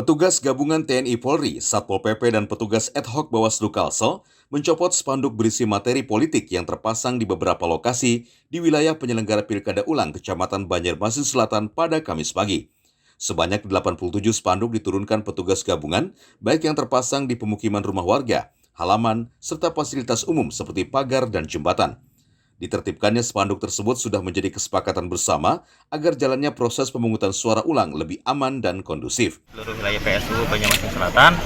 Petugas gabungan TNI Polri, Satpol PP, dan petugas ad hoc Bawaslu Kalsel mencopot spanduk berisi materi politik yang terpasang di beberapa lokasi di wilayah penyelenggara Pilkada Ulang Kecamatan Banjarmasin Selatan pada Kamis pagi. Sebanyak 87 spanduk diturunkan petugas gabungan, baik yang terpasang di pemukiman rumah warga, halaman, serta fasilitas umum seperti pagar dan jembatan. Ditertibkannya spanduk tersebut sudah menjadi kesepakatan bersama agar jalannya proses pemungutan suara ulang lebih aman dan kondusif. Seluruh wilayah PSU Banjarmasin Selatan,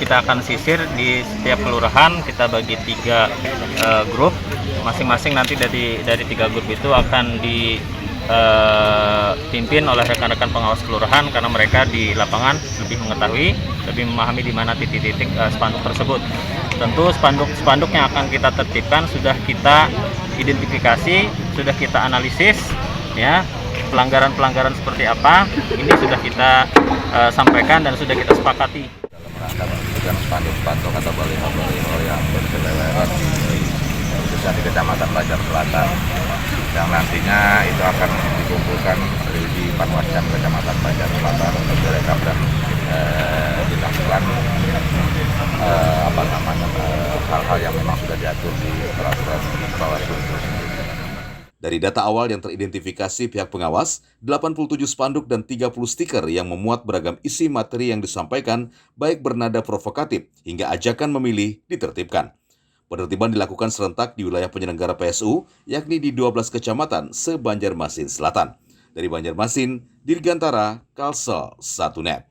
kita akan sisir di setiap kelurahan, kita bagi 3 grup, masing-masing nanti dari 3 grup itu akan dipimpin oleh rekan-rekan pengawas kelurahan karena mereka di lapangan lebih mengetahui, lebih memahami di mana titik-titik spanduk tersebut. Tentu spanduk yang akan kita tertibkan sudah kita identifikasi, sudah kita analisis, ya pelanggaran-pelanggaran seperti apa, ini sudah kita sampaikan dan sudah kita sepakati. Dalam rangka menentukan spanduk-spanduk atau baliho-baliho yang berseleweran khususnya di Kecamatan Banjar Selatan, yang nantinya itu akan dikumpulkan di Panwascam Kecamatan Banjar Selatan untuk direkap dan dilakukan hal-hal yang memang sudah diatur di peraturan Bawaslu itu sendiri. Dari data awal yang teridentifikasi pihak pengawas, 87 spanduk dan 30 stiker yang memuat beragam isi materi yang disampaikan, baik bernada provokatif hingga ajakan memilih, ditertibkan. Penertiban dilakukan serentak di wilayah penyelenggara PSU, yakni di 12 kecamatan se-Banjarmasin Selatan. Dari Banjarmasin, Dirgantara, Kalsel, 1net.